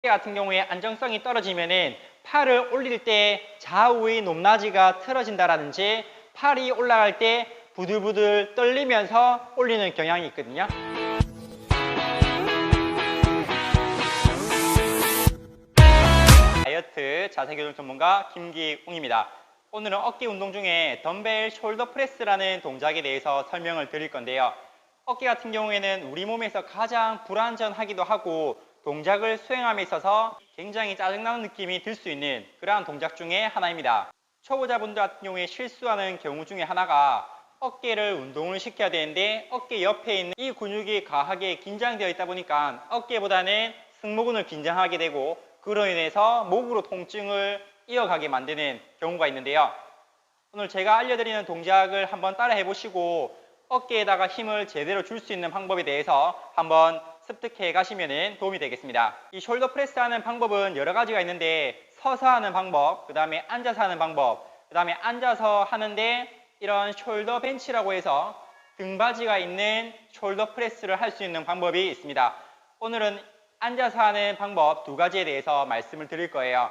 같은 경우에 안정성이 떨어지면은 팔을 올릴 때 좌우의 높낮이가 틀어진다라든지 팔이 올라갈 때 부들부들 떨리면서 올리는 경향이 있거든요. 다이어트 자세교정 전문가 김기웅입니다. 오늘은 어깨 운동 중에 덤벨 숄더 프레스라는 동작에 대해서 설명을 드릴 건데요. 어깨 같은 경우에는 우리 몸에서 가장 불안전하기도 하고 동작을 수행함에 있어서 굉장히 짜증나는 느낌이 들 수 있는 그러한 동작 중에 하나입니다. 초보자분들 같은 경우에 실수하는 경우 중에 하나가 어깨를 운동을 시켜야 되는데 어깨 옆에 있는 이 근육이 과하게 긴장되어 있다 보니까 어깨보다는 승모근을 긴장하게 되고 그로 인해서 목으로 통증을 이어가게 만드는 경우가 있는데요. 오늘 제가 알려드리는 동작을 한번 따라 해보시고 어깨에다가 힘을 제대로 줄 수 있는 방법에 대해서 한번 습득해 가시면 도움이 되겠습니다. 이 숄더 프레스 하는 방법은 여러 가지가 있는데 서서 하는 방법, 그 다음에 앉아서 하는 방법, 그 다음에 앉아서 하는데 이런 숄더 벤치라고 해서 등받이가 있는 숄더 프레스를 할 수 있는 방법이 있습니다. 오늘은 앉아서 하는 방법 두 가지에 대해서 말씀을 드릴 거예요.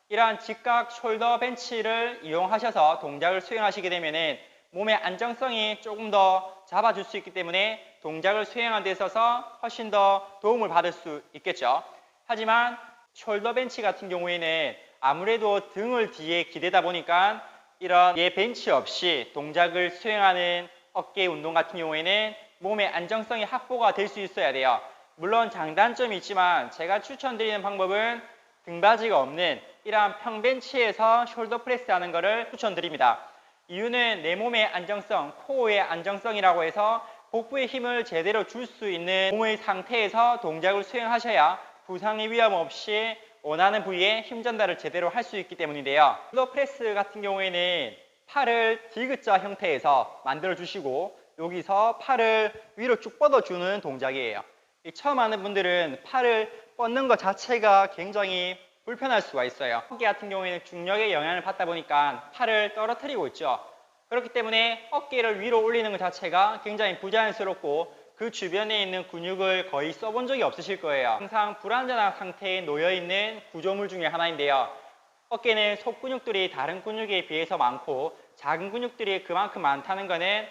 이러한 직각 숄더 벤치를 이용하셔서 동작을 수행하시게 되면 몸의 안정성이 조금 더 잡아줄 수 있기 때문에 동작을 수행하는 데 있어서 훨씬 더 도움을 받을 수 있겠죠. 하지만 숄더 벤치 같은 경우에는 아무래도 등을 뒤에 기대다 보니까 이런 벤치 없이 동작을 수행하는 어깨 운동 같은 경우에는 몸의 안정성이 확보가 될 수 있어야 돼요. 물론 장단점이 있지만 제가 추천드리는 방법은 등받이가 없는 이러한 평벤치에서 숄더 프레스 하는 것을 추천드립니다. 이유는 내 몸의 안정성, 코어의 안정성이라고 해서 복부에 힘을 제대로 줄 수 있는 몸의 상태에서 동작을 수행하셔야 부상의 위험 없이 원하는 부위에 힘 전달을 제대로 할 수 있기 때문인데요. 숄더 프레스 같은 경우에는 팔을 디귿자 형태에서 만들어 주시고 여기서 팔을 위로 쭉 뻗어주는 동작이에요. 처음 하는 분들은 팔을 뻗는 것 자체가 굉장히 불편할 수가 있어요. 어깨 같은 경우에는 중력의 영향을 받다 보니까 팔을 떨어뜨리고 있죠. 그렇기 때문에 어깨를 위로 올리는 것 자체가 굉장히 부자연스럽고 그 주변에 있는 근육을 거의 써본 적이 없으실 거예요. 항상 불안전한 상태에 놓여있는 구조물 중에 하나인데요. 어깨는 속근육들이 다른 근육에 비해서 많고 작은 근육들이 그만큼 많다는 것은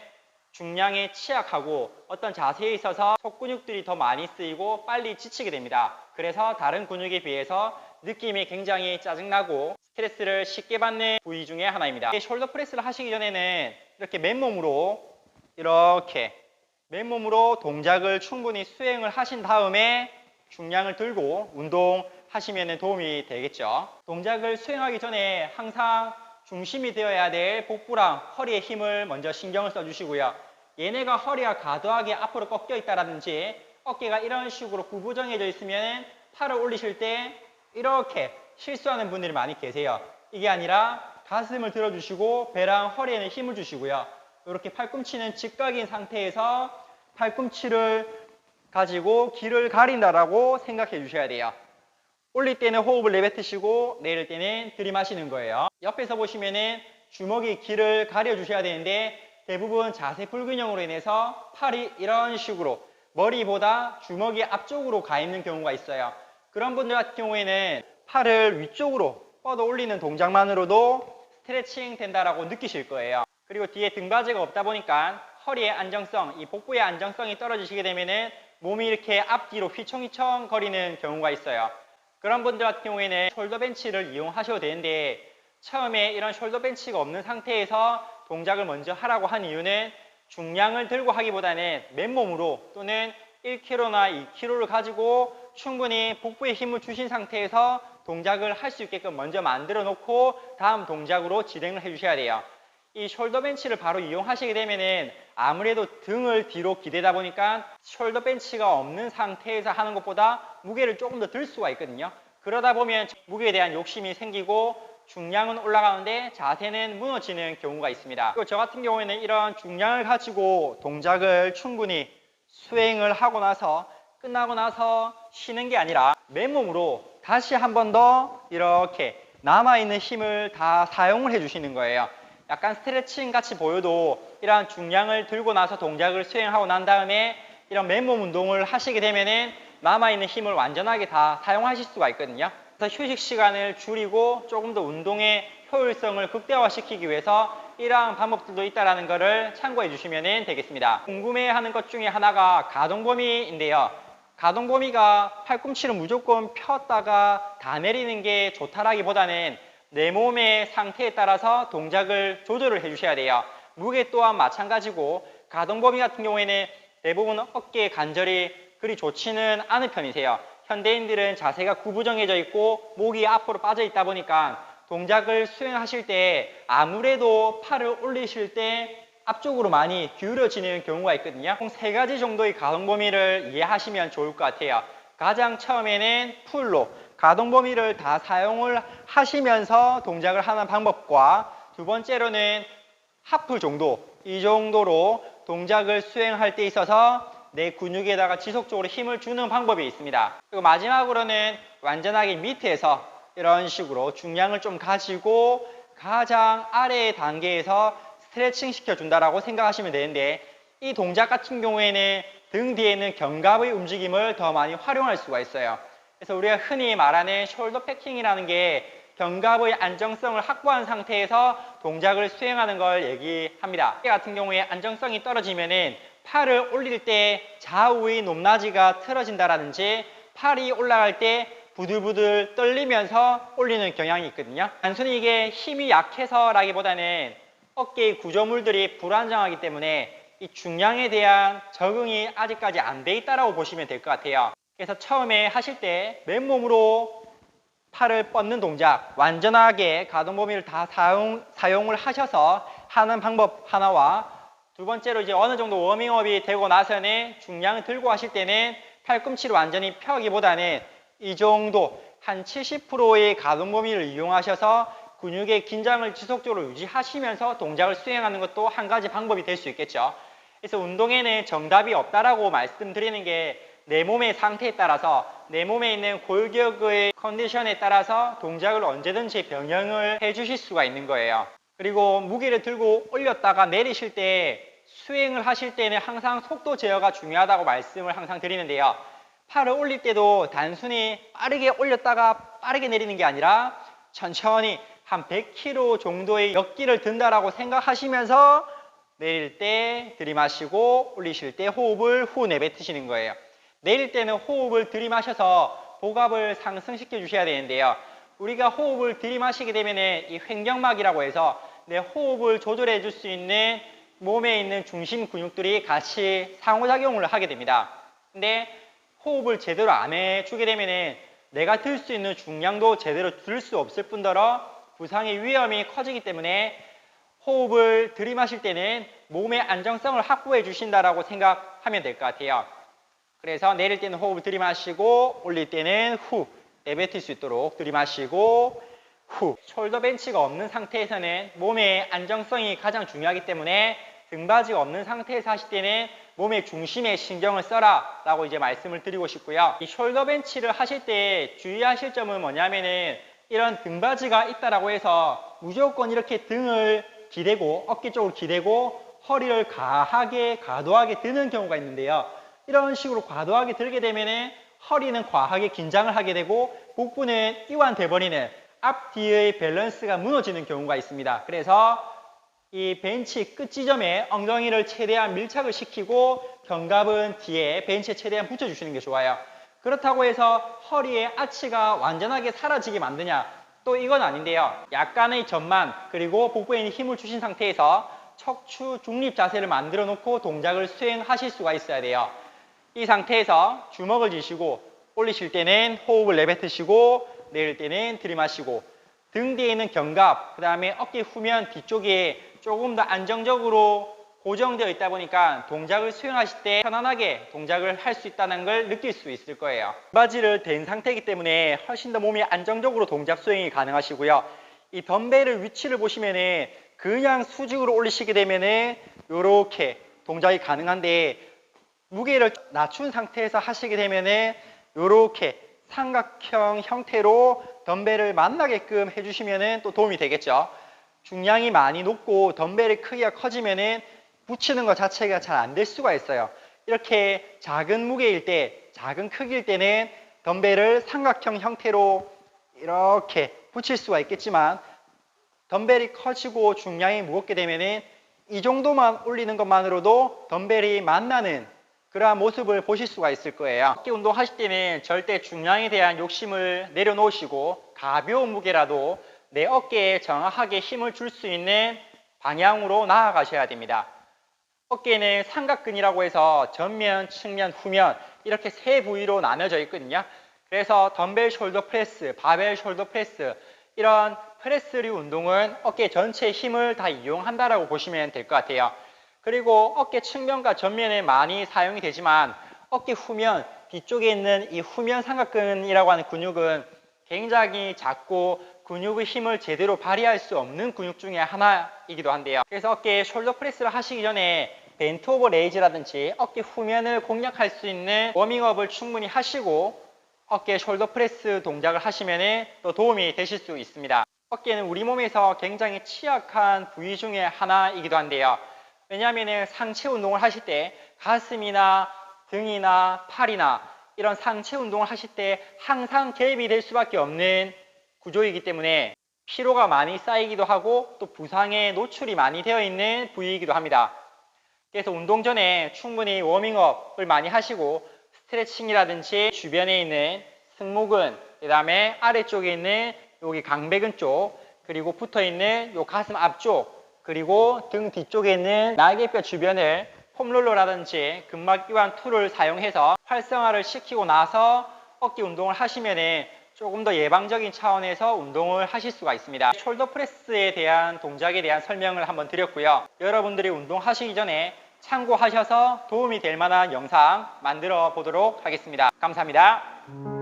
중량에 취약하고 어떤 자세에 있어서 속근육들이 더 많이 쓰이고 빨리 지치게 됩니다. 그래서 다른 근육에 비해서 느낌이 굉장히 짜증나고 스트레스를 쉽게 받는 부위 중에 하나입니다. 숄더 프레스를 하시기 전에는 이렇게 맨몸으로 동작을 충분히 수행을 하신 다음에 중량을 들고 운동하시면 도움이 되겠죠. 동작을 수행하기 전에 항상 중심이 되어야 될 복부랑 허리에 힘을 먼저 신경을 써주시고요. 얘네가 허리가 과도하게 앞으로 꺾여 있다라든지 어깨가 이런 식으로 구부정해져 있으면 팔을 올리실 때 이렇게 실수하는 분들이 많이 계세요. 이게 아니라 가슴을 들어주시고 배랑 허리에는 힘을 주시고요. 이렇게 팔꿈치는 직각인 상태에서 팔꿈치를 가지고 귀를 가린다라고 생각해 주셔야 돼요. 올릴 때는 호흡을 내뱉으시고 내릴 때는 들이마시는 거예요. 옆에서 보시면은 주먹이 귀를 가려 주셔야 되는데 대부분 자세 불균형으로 인해서 팔이 이런 식으로 머리보다 주먹이 앞쪽으로 가 있는 경우가 있어요. 그런 분들 같은 경우에는 팔을 위쪽으로 뻗어 올리는 동작만으로도 스트레칭 된다라고 느끼실 거예요. 그리고 뒤에 등받이가 없다 보니까 허리의 안정성, 이 복부의 안정성이 떨어지시게 되면은 몸이 이렇게 앞뒤로 휘청휘청 거리는 경우가 있어요. 그런 분들 같은 경우에는 숄더 벤치를 이용하셔도 되는데 처음에 이런 숄더 벤치가 없는 상태에서 동작을 먼저 하라고 한 이유는 중량을 들고 하기보다는 맨몸으로 또는 1kg나 2kg를 가지고 충분히 복부에 힘을 주신 상태에서 동작을 할 수 있게끔 먼저 만들어 놓고 다음 동작으로 진행을 해 주셔야 돼요. 이 숄더 벤치를 바로 이용하시게 되면은 아무래도 등을 뒤로 기대다 보니까 숄더 벤치가 없는 상태에서 하는 것보다 무게를 조금 더 들 수가 있거든요. 그러다 보면 무게에 대한 욕심이 생기고 중량은 올라가는데 자세는 무너지는 경우가 있습니다. 그리고 저 같은 경우에는 이런 중량을 가지고 동작을 충분히 수행을 하고 나서 끝나고 나서 쉬는 게 아니라 맨몸으로 다시 한 번 더 이렇게 남아있는 힘을 다 사용을 해주시는 거예요. 약간 스트레칭 같이 보여도 이런 중량을 들고 나서 동작을 수행하고 난 다음에 이런 맨몸 운동을 하시게 되면은 남아있는 힘을 완전하게 다 사용하실 수가 있거든요. 그래서 휴식 시간을 줄이고 조금 더 운동의 효율성을 극대화시키기 위해서 이러한 방법들도 있다는 것을 참고해 주시면 되겠습니다. 궁금해하는 것 중에 하나가 가동 범위인데요. 가동 범위가 팔꿈치를 무조건 폈다가 다 내리는 게 좋다라기보다는 내 몸의 상태에 따라서 동작을 조절을 해주셔야 돼요. 무게 또한 마찬가지고 가동 범위 같은 경우에는 대부분 어깨 관절이 그리 좋지는 않은 편이세요. 현대인들은 자세가 구부정해져 있고 목이 앞으로 빠져 있다 보니까 동작을 수행하실 때 아무래도 팔을 올리실 때 앞쪽으로 많이 기울어지는 경우가 있거든요. 총 3가지 정도의 가동 범위를 이해하시면 좋을 것 같아요. 가장 처음에는 풀로 가동 범위를 다 사용을 하시면서 동작을 하는 방법과 두 번째로는 하프 정도, 이 정도로 동작을 수행할 때 있어서 내 근육에다가 지속적으로 힘을 주는 방법이 있습니다. 그리고 마지막으로는 완전하게 밑에서 이런 식으로 중량을 좀 가지고 가장 아래의 단계에서 스트레칭 시켜준다라고 생각하시면 되는데, 이 동작 같은 경우에는 등 뒤에 있는 견갑의 움직임을 더 많이 활용할 수가 있어요. 그래서 우리가 흔히 말하는 숄더 패킹이라는 게 견갑의 안정성을 확보한 상태에서 동작을 수행하는 걸 얘기합니다. 이 같은 경우에 안정성이 떨어지면은 팔을 올릴 때 좌우의 높낮이가 틀어진다라든지 팔이 올라갈 때 부들부들 떨리면서 올리는 경향이 있거든요. 단순히 이게 힘이 약해서라기보다는 어깨의 구조물들이 불안정하기 때문에 이 중량에 대한 적응이 아직까지 안 돼 있다라고 보시면 될 것 같아요. 그래서 처음에 하실 때 맨몸으로 팔을 뻗는 동작, 완전하게 가동 범위를 다 사용을 하셔서 하는 방법 하나와, 두 번째로 이제 어느 정도 워밍업이 되고 나서는 중량을 들고 하실 때는 팔꿈치를 완전히 펴기보다는 이 정도 한 70%의 가동 범위를 이용하셔서 근육의 긴장을 지속적으로 유지하시면서 동작을 수행하는 것도 한 가지 방법이 될 수 있겠죠. 그래서 운동에는 정답이 없다라고 말씀드리는 게 내 몸의 상태에 따라서 내 몸에 있는 골격의 컨디션에 따라서 동작을 언제든지 변형을 해주실 수가 있는 거예요. 그리고 무게를 들고 올렸다가 내리실 때 수행을 하실 때는 항상 속도 제어가 중요하다고 말씀을 항상 드리는데요. 팔을 올릴 때도 단순히 빠르게 올렸다가 빠르게 내리는 게 아니라 천천히 한 100kg 정도의 역기를 든다라고 생각하시면서 내릴 때 들이마시고 올리실 때 호흡을 후 내뱉으시는 거예요. 내릴 때는 호흡을 들이마셔서 복압을 상승시켜 주셔야 되는데요. 우리가 호흡을 들이마시게 되면 이 횡격막이라고 해서 내 호흡을 조절해 줄 수 있는 몸에 있는 중심 근육들이 같이 상호작용을 하게 됩니다. 근데 호흡을 제대로 안 해주게 되면 내가 들 수 있는 중량도 제대로 들 수 없을 뿐더러 부상의 위험이 커지기 때문에 호흡을 들이마실 때는 몸의 안정성을 확보해 주신다라고 생각하면 될 것 같아요. 그래서 내릴 때는 호흡을 들이마시고 올릴 때는 후 내뱉을 수 있도록 들이마시고 후. 숄더 벤치가 없는 상태에서는 몸의 안정성이 가장 중요하기 때문에 등받이가 없는 상태에서 하실 때는 몸의 중심에 신경을 써라 라고 이제 말씀을 드리고 싶고요. 이 숄더 벤치를 하실 때 주의하실 점은 뭐냐면은 이런 등받이가 있다라고 해서 무조건 이렇게 등을 기대고 어깨 쪽을 기대고 허리를 과도하게 드는 경우가 있는데요. 이런 식으로 과도하게 들게 되면은 허리는 과하게 긴장을 하게 되고 복부는 이완돼 버리는 앞뒤의 밸런스가 무너지는 경우가 있습니다. 그래서 이 벤치 끝 지점에 엉덩이를 최대한 밀착을 시키고 견갑은 뒤에 벤치에 최대한 붙여주시는 게 좋아요. 그렇다고 해서 허리의 아치가 완전하게 사라지게 만드냐? 또 이건 아닌데요. 약간의 전만 그리고 복부에 있는 힘을 주신 상태에서 척추 중립 자세를 만들어 놓고 동작을 수행하실 수가 있어야 돼요. 이 상태에서 주먹을 쥐시고 올리실 때는 호흡을 내뱉으시고 내릴 때는 들이마시고 등 뒤에 있는 견갑, 그 다음에 어깨 후면 뒤쪽에 조금 더 안정적으로 고정되어 있다 보니까 동작을 수행하실 때 편안하게 동작을 할 수 있다는 걸 느낄 수 있을 거예요. 등받이를 댄 상태이기 때문에 훨씬 더 몸이 안정적으로 동작 수행이 가능하시고요. 이 덤벨의 위치를 보시면은 그냥 수직으로 올리시게 되면은 이렇게 동작이 가능한데 무게를 낮춘 상태에서 하시게 되면은 이렇게 삼각형 형태로 덤벨을 만나게끔 해주시면은 또 도움이 되겠죠. 중량이 많이 높고 덤벨의 크기가 커지면은 붙이는 것 자체가 잘 안 될 수가 있어요. 이렇게 작은 무게일 때 작은 크기일 때는 덤벨을 삼각형 형태로 이렇게 붙일 수가 있겠지만 덤벨이 커지고 중량이 무겁게 되면은 이 정도만 올리는 것만으로도 덤벨이 만나는 그러한 모습을 보실 수가 있을 거예요. 어깨 운동 하실 때는 절대 중량에 대한 욕심을 내려놓으시고 가벼운 무게라도 내 어깨에 정확하게 힘을 줄 수 있는 방향으로 나아가셔야 됩니다. 어깨는 삼각근이라고 해서 전면, 측면, 후면 이렇게 세 부위로 나눠져 있거든요. 그래서 덤벨 숄더 프레스, 바벨 숄더 프레스 이런 프레스류 운동은 어깨 전체의 힘을 다 이용한다라고 보시면 될 것 같아요. 그리고 어깨 측면과 전면에 많이 사용이 되지만 어깨 후면, 뒤쪽에 있는 이 후면 삼각근이라고 하는 근육은 굉장히 작고 근육의 힘을 제대로 발휘할 수 없는 근육 중에 하나이기도 한데요. 그래서 어깨 숄더 프레스를 하시기 전에 벤트 오버 레이즈라든지 어깨 후면을 공략할 수 있는 워밍업을 충분히 하시고 어깨 숄더 프레스 동작을 하시면 또 도움이 되실 수 있습니다. 어깨는 우리 몸에서 굉장히 취약한 부위 중에 하나이기도 한데요. 왜냐하면 상체 운동을 하실 때 가슴이나 등이나 팔이나 이런 상체 운동을 하실 때 항상 개입이 될 수밖에 없는 구조이기 때문에 피로가 많이 쌓이기도 하고 또 부상에 노출이 많이 되어 있는 부위이기도 합니다. 그래서 운동 전에 충분히 워밍업을 많이 하시고 스트레칭이라든지 주변에 있는 승모근, 그 다음에 아래쪽에 있는 여기 강배근 쪽, 그리고 붙어 있는 요 가슴 앞쪽, 그리고 등 뒤쪽에 있는 날개뼈 주변을 폼롤러라든지 근막 이완 툴을 사용해서 활성화를 시키고 나서 어깨 운동을 하시면 조금 더 예방적인 차원에서 운동을 하실 수가 있습니다. 숄더 프레스에 대한 동작에 대한 설명을 한번 드렸고요. 여러분들이 운동하시기 전에 참고하셔서 도움이 될 만한 영상 만들어 보도록 하겠습니다. 감사합니다.